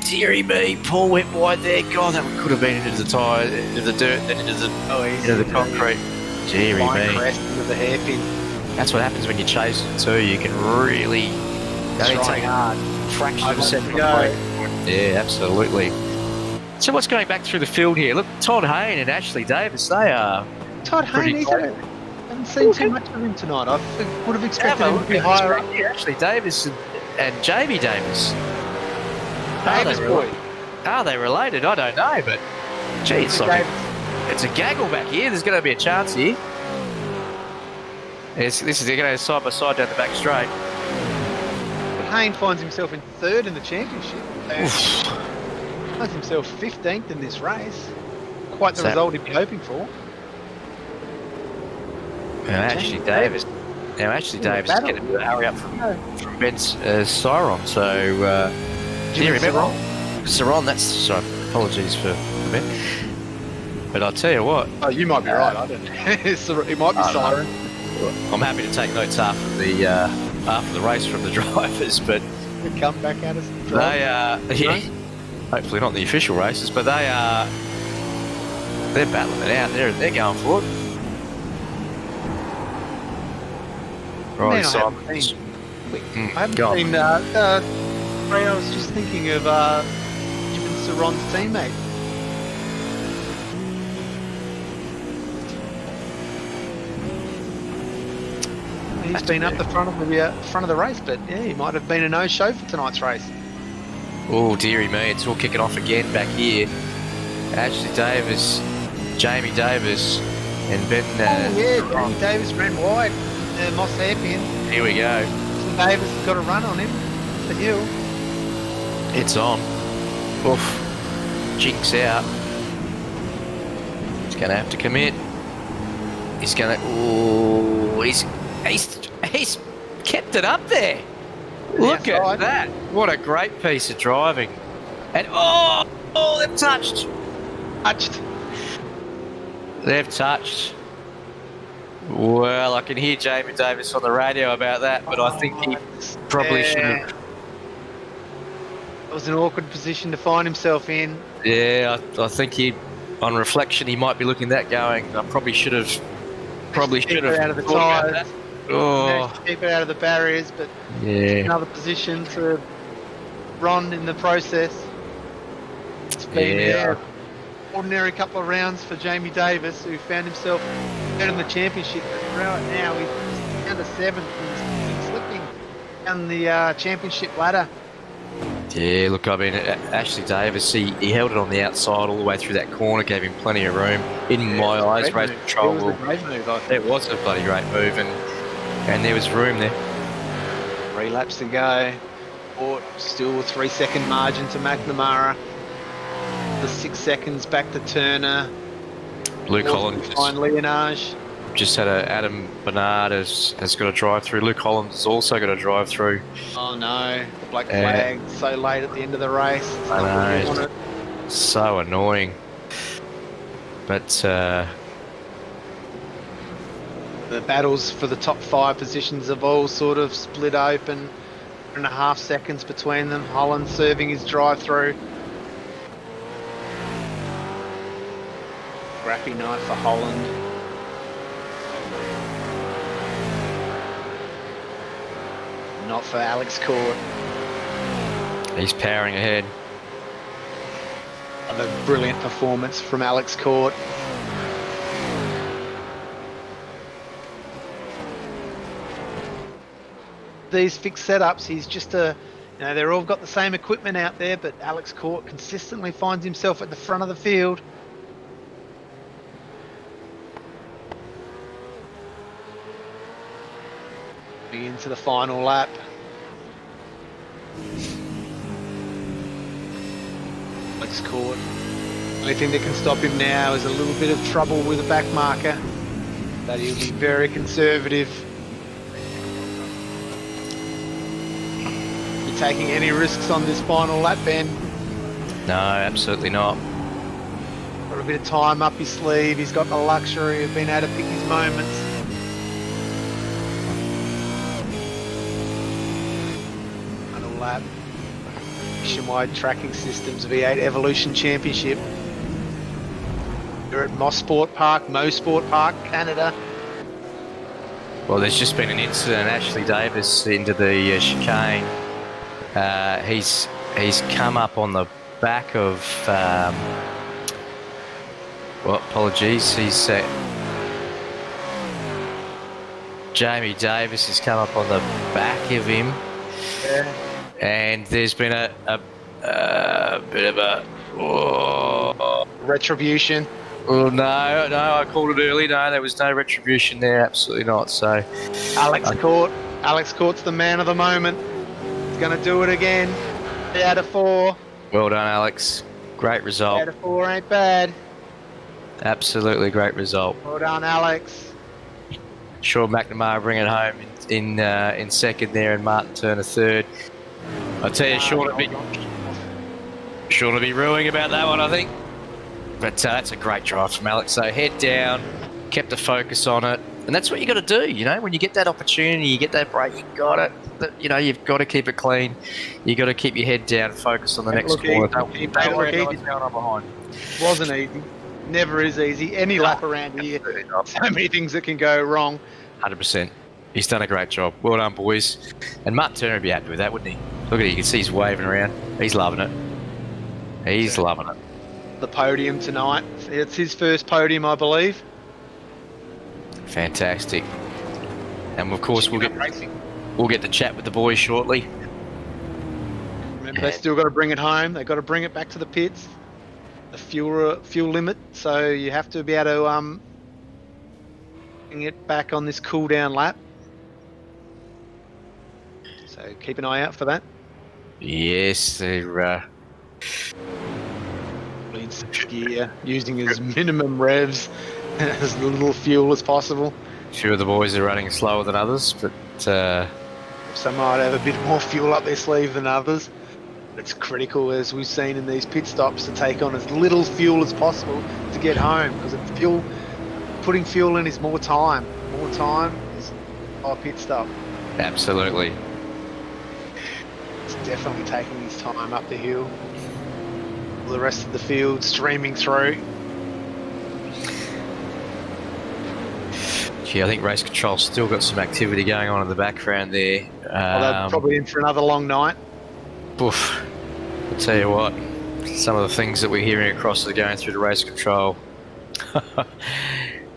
Deary me, Paul went wide there. God, that could have been into the tyre, into the dirt, then into the concrete. Deary me. Crest into the hairpin. That's what happens when you chase it too. You can really take hard. Fraction of a second. Yeah, absolutely. So what's going back through the field here? Look, Todd Hayne and Ashley Davis, they are Todd Hayne, I haven't seen too much of him tonight. I would have expected him to be higher up. Ashley Davis and Jamie Davis. Davis boy. Are they related? I don't know, but gee, it's a gaggle back here. There's going to be a chance here. They're going to go side by side down the back straight. But Hayne finds himself in 3rd in the championship. Finds himself 15th in this race. Quite the result he'd be hoping for. Now, Ashley Davis is going to hurry up from Ben's Siron. So, do you remember? Siron, that's sorry. Apologies for Ben. But I'll tell you what. Oh, you might be right. I don't know. It might be Siren. I'm happy to take notes after the race from the drivers, but they come back at us. They hopefully not the official races, but they're battling it out. They're going for it. Right, so I haven't seen. I was just thinking of Jim Saron's teammate. He's been up the front of the race, but yeah, he might have been a no-show for tonight's race. Oh, dearie me, it's all kicking off again back here. Ashley Davis, Jamie Davis, and Ben. Jamie Davis ran wide. Moss hairpin. Here we go. Davis has got a run on him. The hill. It's on. Oof. Jinx out. He's going to have to commit. He's going to... Oh, he's kept it up there. Look at that. What a great piece of driving. And, they've touched. They've touched. Well, I can hear Jamie Davis on the radio about that, but I think he probably should have. It was an awkward position to find himself in. Yeah, I think on reflection, he might be looking at that going, I probably should have. Out of the tyres. Keep it out of the barriers, but another position to Ron in the process. It's been an ordinary couple of rounds for Jamie Davis, who found himself out in the championship. But right now he's down to 7th and he's slipping down the championship ladder. Yeah, look, I mean, Ashley Davis, he held it on the outside all the way through that corner, gave him plenty of room. In my eyes, race control. It was a great move, I think. It was a bloody great move, and there was room there. 3 laps to go. Or still a 3-second margin to McNamara. The 6 seconds back to Turner. Luke Holland behind Leonage. Just had Adam Bernard has got a drive through. Luke Holland has also got a drive through. Oh no, the black flag so late at the end of the race. I know, so annoying. But the battles for the top 5 positions have all sort of split open. 1.5 seconds between them. Holland serving his drive through. Scrappy night for Holland. Not for Alex Court. He's powering ahead. Another brilliant performance from Alex Court. These fixed setups, he's just they're all got the same equipment out there, but Alex Court consistently finds himself at the front of the field. Into the final lap. Alex Court. Only thing that can stop him now is a little bit of trouble with the back marker. But he'll be very conservative. You taking any risks on this final lap, Ben? No, absolutely not. Got a bit of time up his sleeve. He's got the luxury of being able to pick his moments. Lap. Nationwide Tracking Systems V8 Evolution Championship. We're at Mosport Park, Canada. Well, there's just been an incident. Ashley Davis into the chicane. He's come up on the back of. Apologies. He's Jamie Davis has come up on the back of him. Yeah. And there's been a bit of a retribution. Oh no, I called it early. No, there was no retribution there. Absolutely not. So Alex Court's the man of the moment. He's going to do it again. 3 out of 4. Well done, Alex. Great result. 3 out of 4 ain't bad. Absolutely great result. Well done, Alex. Sure, McNamara bring it home in second there, and Martin Turner third. I tell you, Sean will be ruining about that one, I think. But that's a great drive from Alex. So head down, kept the focus on it, and that's what you got to do. You know, when you get that opportunity, you get that break, you got it. You've got to keep it clean. You got to keep your head down, focus on the next corner. Don't worry about what's going on behind. Wasn't easy. Never is easy. Any lap around here, so many things that can go wrong. 100%. He's done a great job. Well done, boys. And Martin Turner would be happy with that, wouldn't he? Look at it. You can see he's waving around. He's loving it. He's loving it. The podium tonight. It's his first podium, I believe. Fantastic. And of course, we'll get to chat with the boys shortly. Remember, they still got to bring it home. They've got to bring it back to the pits. The fuel limit. So you have to be able to bring it back on this cool down lap. So keep an eye out for that. Yes, they're gear using his minimum revs as little fuel as possible. A few of the boys are running slower than others, but Some might have a bit more fuel up their sleeve than others. It's critical, as we've seen in these pit stops, to take on as little fuel as possible to get home, because putting fuel in is more time. More time is a pit stop. absolutely. It's definitely taking his time up the hill. The rest of the field streaming through. Yeah, I think race control's still got some activity going on in the background there. They're probably in for another long night. Oof. I'll tell you what, some of the things that we're hearing across the going through the race control.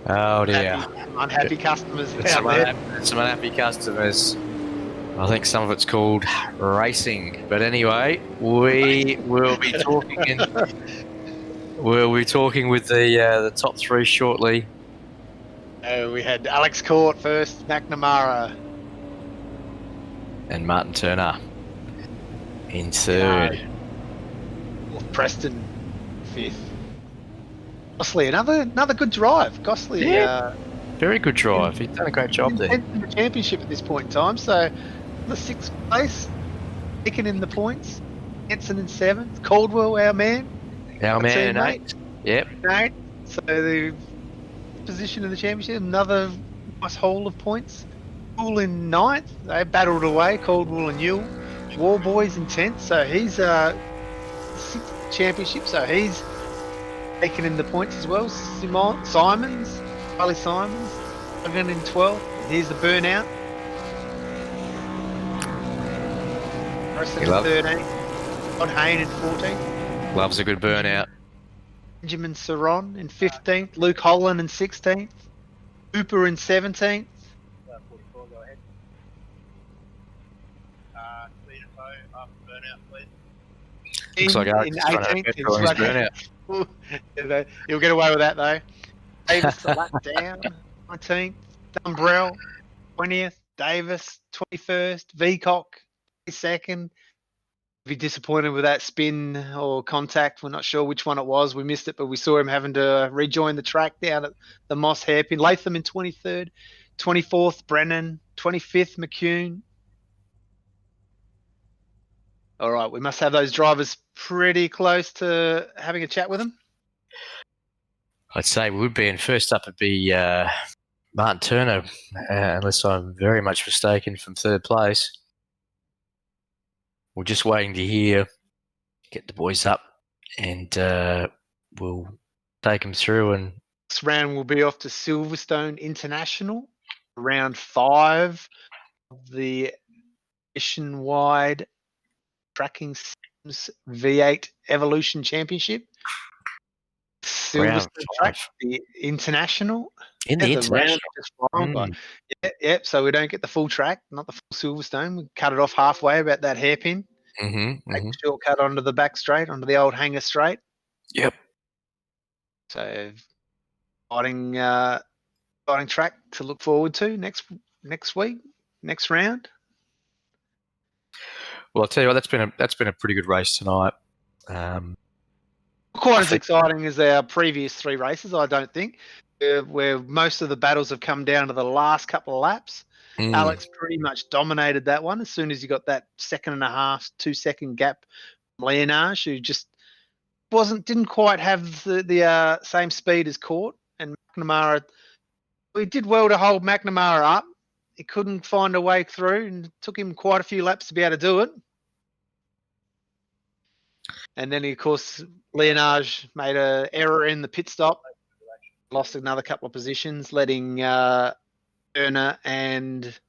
Oh dear. Unhappy customers out Some there. unhappy customers. I think some of it's called racing. But anyway, we will be talking with the top three shortly. We had Alex Court first, McNamara. And Martin Turner in third. Preston fifth. Gosling, another good drive. Gosling, Very good drive. He's done a great job there. In the championship at this point in time, so the 6th place, picking in the points. Henson in 7th. Caldwell, our man. Our man in 8th. Yep. 8th. So the position in the championship, another nice haul of points. Poole in 9th. They battled away, Caldwell and Ewell. War Boys in 10th. So he's 6th championship. So he's taken in the points as well. Simons, Charlie Simons, again in 12th. Here's the burnout. Preston in 13th. Todd Hayne in 14th. Loves a good burnout. Benjamin Saron in 15th. Luke Holland in 16th. Cooper in 17th. 44, go ahead. Speed and toe after burnout, please. Looks like Alex is trying to have petrol on his burnout. You'll get away with that though. Davis the lap down, 19th. Dumbrell, 20th. Davis, 21st. Veacock, 22nd. Be disappointed with that spin or contact. We're not sure which one it was. We missed it, but we saw him having to rejoin the track down at the Moss hairpin. Latham in 23rd. 24th, Brennan. 25th, McCune. All right, we must have those drivers pretty close to having a chat with them. I'd say we would be, and first up would be Martin Turner, unless I'm very much mistaken, from 3rd place. We're just waiting to get the boys up, and we'll take them through. And Next round will be off to Silverstone International, round 5 of the nationwide tracking Sims V8 Evolution Championship. Silverstone track, the international. In the international. Just flying by. Yep. So we don't get the full track, not the full Silverstone. We cut it off halfway about that hairpin. Take a shortcut onto the back straight, onto the old hangar straight. Yep. So exciting track to look forward to next week, next round. Well, I'll tell you what, that's been a pretty good race tonight. Quite as exciting as our previous 3 races, I don't think, where most of the battles have come down to the last couple of laps. Alex pretty much dominated that one as soon as he got that 1.5 2-second gap from Leonage, who just didn't quite have the same speed as Court. And McNamara, he did well to hold McNamara up. He couldn't find a way through, and it took him quite a few laps to be able to do it. And then, of course, Leonage made an error in the pit stop, lost another couple of positions, letting Turner and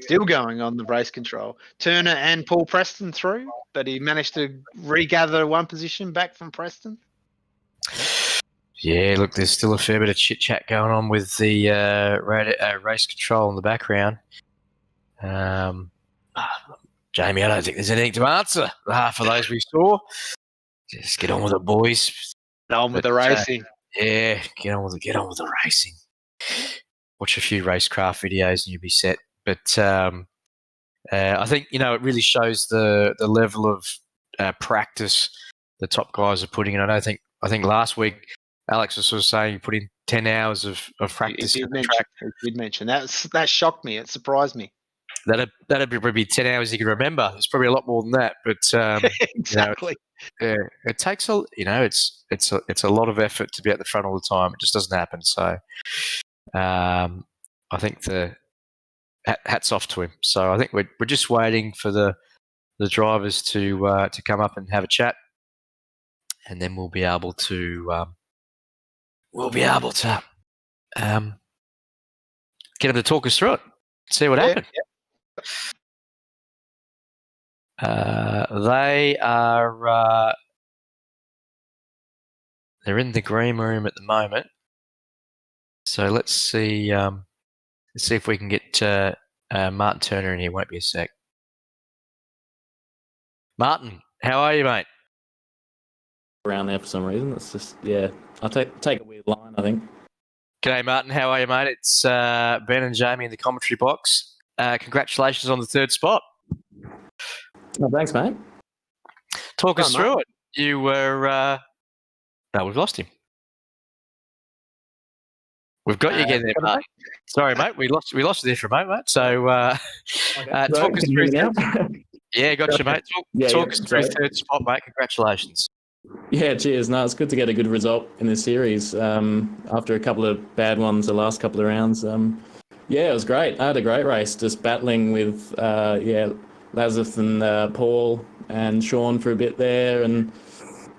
still going on the race control. Turner and Paul Preston through, but he managed to regather one position back from Preston. Yeah, look, there's still a fair bit of chit-chat going on with the race control in the background. Jamie, I don't think there's anything to answer. Half of those we saw. Just get on with it, boys. Get on with the racing. Yeah, get on with the racing. Watch a few racecraft videos and you'll be set. But I think, it really shows the level of practice the top guys are putting in. I I think last week Alex was sort of saying he put in 10 hours of practice in the track. He did mention that shocked me. It surprised me. That'd be probably 10 hours he can remember. It's probably a lot more than that, but exactly. It takes it's a lot of effort to be at the front all the time. It just doesn't happen. So I think the hats off to him. So I think we're just waiting for the drivers to come up and have a chat, and then we'll be able to get them to talk us through it, see what happened. Yeah. They are they're in the green room at the moment. So let's see if we can get Martin Turner in here. Won't be a sec. Martin, how are you, mate? Around there for some reason. It's just I'll take a weird line, I think. G'day, Martin. How are you, mate? It's Ben and Jamie in the commentary box. Congratulations on the third spot. Oh, thanks, mate. Talk us through it. You were... No, we've lost him. We've got you again there, mate. Sorry, mate. We lost you there for a moment, mate. So talk us through now. Yeah, got you, mate. Talk us through third spot, mate. Congratulations. Yeah, cheers. No, it's good to get a good result in this series after a couple of bad ones the last couple of rounds. It was great. I had a great race, just battling with Lazarus and Paul and Sean for a bit there. And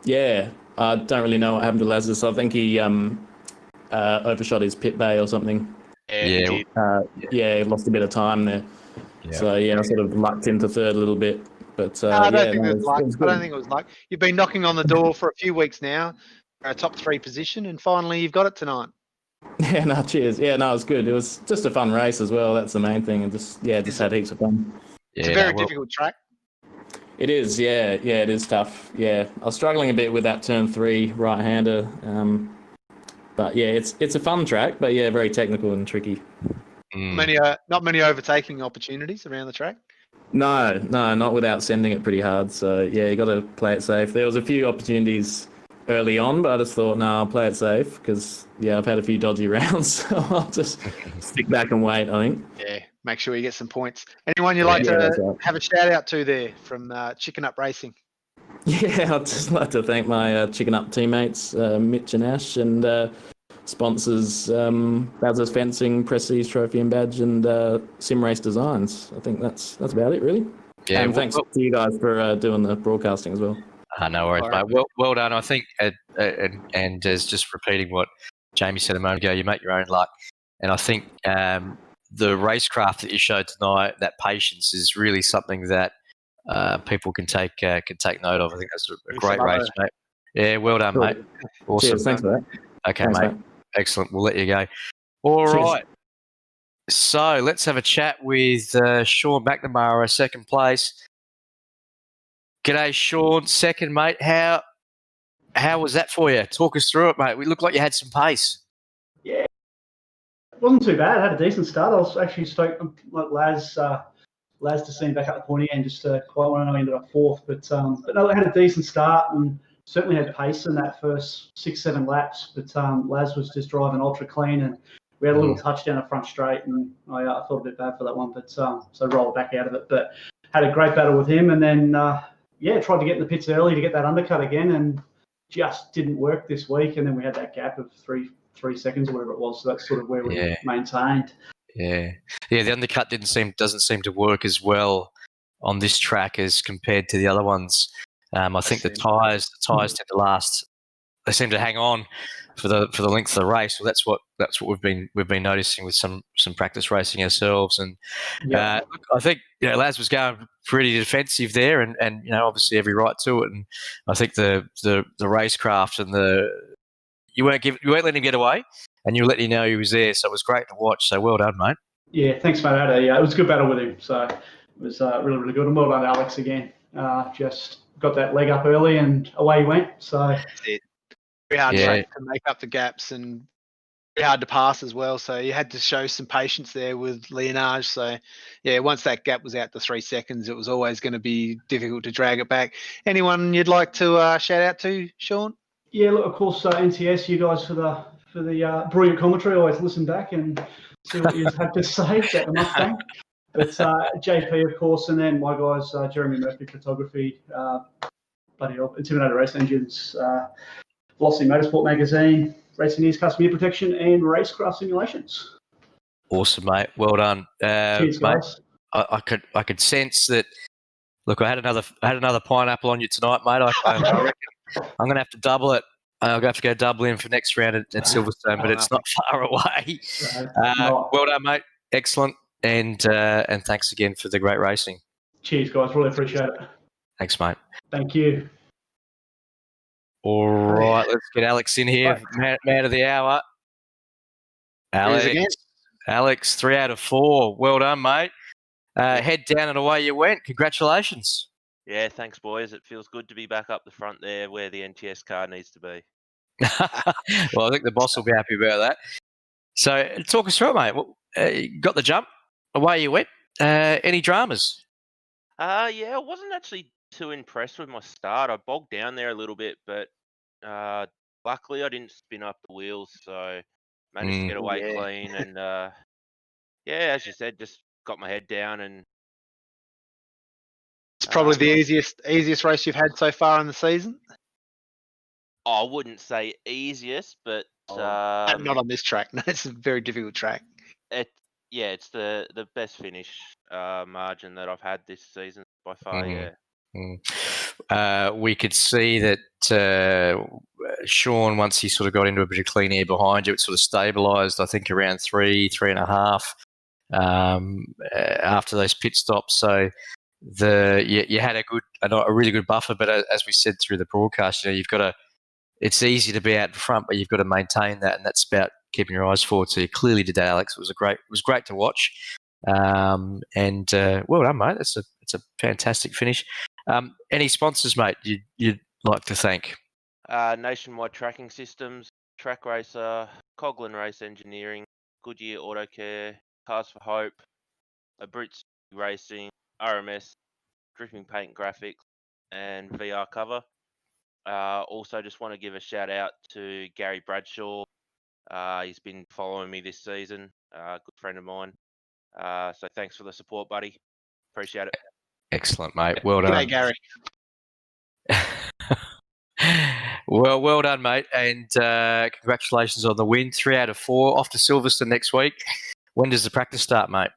I don't really know what happened to Lazarus. I think he overshot his pit bay or something. He lost a bit of time there. Yeah. So I sort of lucked into third a little bit. But I don't think it was luck. You've been knocking on the door for a few weeks now, a top 3 position, and finally you've got it tonight. Yeah, no, cheers. Yeah, no, it was good. It was just a fun race as well. That's the main thing. And just had heaps of fun. It's a very difficult track. It is, yeah, it is tough. Yeah, I was struggling a bit with that turn 3 right-hander. But yeah, it's a fun track, but yeah, very technical and tricky. Not many overtaking opportunities around the track. No, not without sending it pretty hard. So yeah, you got to play it safe. There was a few opportunities early on, but I just thought, no, I'll play it safe because I've had a few dodgy rounds. So I'll just stick back and wait, I think. Yeah, make sure you get some points. Anyone you'd like to have a shout out to there from Chicken Up Racing? Yeah, I'd just like to thank my Chicken Up teammates, Mitch and Ash, and sponsors, Bazza's Fencing, Prestige Trophy and Badge, and Sim Race Designs. I think that's about it, really. Yeah, and thanks to you guys for doing the broadcasting as well. No worries, mate. Well done. I think, and as just repeating what Jamie said a moment ago, you make your own luck. And I think the racecraft that you showed tonight, that patience, is really something that people can take note of. I think that's a great race, mate. Yeah, well done, mate. Awesome. Cheers, thanks for that. Okay, mate. Excellent. We'll let you go. All right. So let's have a chat with Sean McNamara, second place. G'day, Sean. Second, mate. How was that for you? Talk us through it, mate. We looked like you had some pace. Yeah, it wasn't too bad. I had a decent start. I was actually stoked, like Laz to see him back up the point again. Just quite want to know he ended up fourth, but no, I had a decent start and certainly had pace in that first 6-7 laps. But Laz was just driving ultra clean, and we had a little touchdown at front straight, and I felt a bit bad for that one, but so rolled back out of it. But had a great battle with him, and then tried to get in the pits early to get that undercut again, and just didn't work this week. And then we had that gap of three seconds or whatever it was. So that's sort of where we maintained. Yeah. The undercut doesn't seem to work as well on this track as compared to the other ones. I think the tyres tend to last. They seem to hang on for the length of the race. Well, that's what we've been noticing with some practice racing ourselves. And I think Laz was going pretty defensive there, and obviously every right to it. And I think the racecraft and you weren't letting him get away, and you were letting him know he was there. So it was great to watch. So well done, mate. Yeah, thanks, mate. It was a good battle with him. So it was really, really good. And well done, Alex, again. Just got that leg up early and away he went. So that's it. Very hard to make up the gaps and very hard to pass as well. So you had to show some patience there with Leonage. So once that gap was out to 3 seconds, it was always going to be difficult to drag it back. Anyone you'd like to shout out to, Sean? Yeah, look, of course, NTS, you guys for the brilliant commentary. I always listen back and see what you have to say about the Mustang. But JP, of course, and then my guys, Jeremy Murphy Photography, bloody hell, Intimidator Race Engines, Velocity Motorsport Magazine, Racing News Custom Gear Protection, and Racecraft Simulations. Awesome, mate. Well done, Cheers, mate. guys. I could sense that. Look, I had another pineapple on you tonight, mate. I reckon I'm going to have to double it. I'm going to have to go double in for next round at Silverstone, but it's not far away. Well done, mate. Excellent, and thanks again for the great racing. Cheers, guys. Really appreciate it. Thanks, mate. Thank you. All right, let's get Alex in here, man of the hour. Alex, 3 out of 4. Well done, mate. Head down and away you went. Congratulations. Yeah, thanks, boys. It feels good to be back up the front there where the NTS car needs to be. Well, I think the boss will be happy about that. So talk us through it, mate. You got the jump, away you went. Any dramas? Yeah, I wasn't actually too impressed with my start. I bogged down there a little bit, but luckily I didn't spin up the wheels, so managed to get away clean. And yeah, as you said, just got my head down. And it's probably the easiest race you've had so far in the season. I wouldn't say easiest, but not on this track. No, it's a very difficult track. It's the best finish margin that I've had this season by far. We could see that Sean, once he sort of got into a bit of clean air behind you, it sort of stabilised. I think around 3.5 after those pit stops. So you had a really good buffer, but as we said through the broadcast, you've got to. It's easy to be out in front, but you've got to maintain that, and that's about keeping your eyes forward. So you clearly did that, Alex. It was great to watch, and well done, mate. It's a fantastic finish. Any sponsors, mate, you'd like to thank? Nationwide Tracking Systems, Track Racer, Coghlan Race Engineering, Goodyear Auto Care, Cars for Hope, Brits Racing, RMS, Dripping Paint Graphics, and VR Cover. Also, just want to give a shout out to Gary Bradshaw. He's been following me this season. Good friend of mine. So thanks for the support, buddy. Appreciate it. Excellent, mate. Well done. G'day, Gary. well done, mate. And congratulations on the win. 3 out of 4. Off to Silverstone next week. When does the practice start, mate?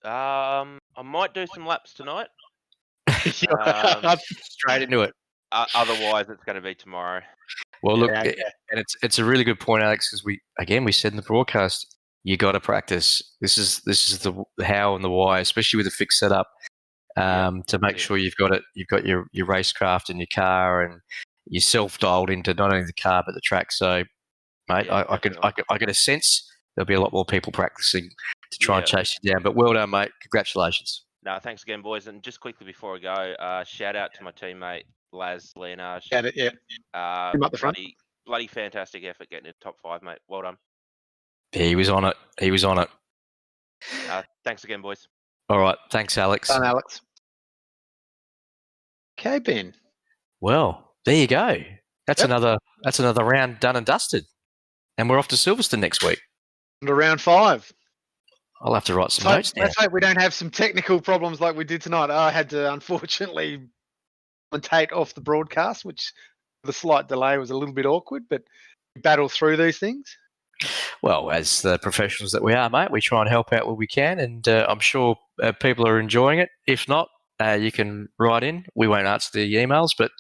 I might do some laps tonight. Straight into it. Otherwise, it's going to be tomorrow. Well, look, and it's a really good point, Alex, because we said in the broadcast, you got to practice. This is the how and the why, especially with a fixed setup, to make sure you've got your racecraft in your car and yourself dialed into not only the car but the track. So, mate, I get a sense there'll be a lot more people practicing to try and chase you down. But well done, mate. Congratulations. No, thanks again, boys. And just quickly before I go, shout out to my teammate Laz Leonard. Him up the front. Bloody fantastic effort getting into top 5, mate. Well done. He was on it. Thanks again, boys. All right. Thanks, Alex. Done, Alex. Okay, Ben. Well, there you go. That's another round done and dusted. And we're off to Silverstone next week. And round 5. I'll have to write some notes now. Let's hope we don't have some technical problems like we did tonight. I had to, unfortunately, commentate off the broadcast, which the slight delay was a little bit awkward, but we battle through these things. Well, as the professionals that we are, mate, we try and help out where we can, and I'm sure people are enjoying it. If not, you can write in. We won't answer the emails, but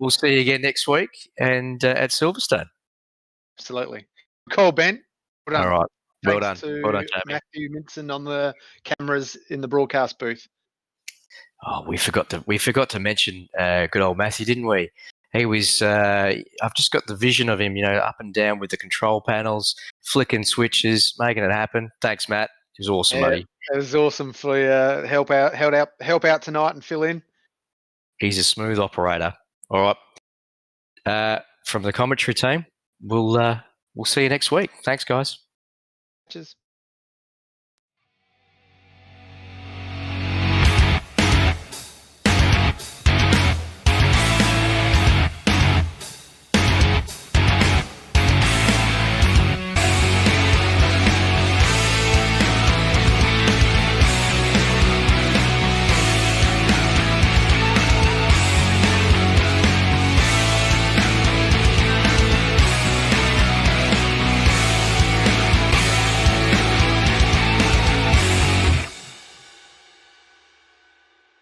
we'll see you again next week and at Silverstone. Absolutely. Cool, Ben. Well done. All right. Well Thanks done. to Well done, Jamie. Matthew Minson on the cameras in the broadcast booth. Oh, we forgot to mention good old Matthew, didn't we? He was. I've just got the vision of him, up and down with the control panels, flicking switches, making it happen. Thanks, Matt. It was awesome, buddy. It was awesome for you. Help out tonight and fill in. He's a smooth operator. All right. From the commentary team, we'll see you next week. Thanks, guys. Cheers.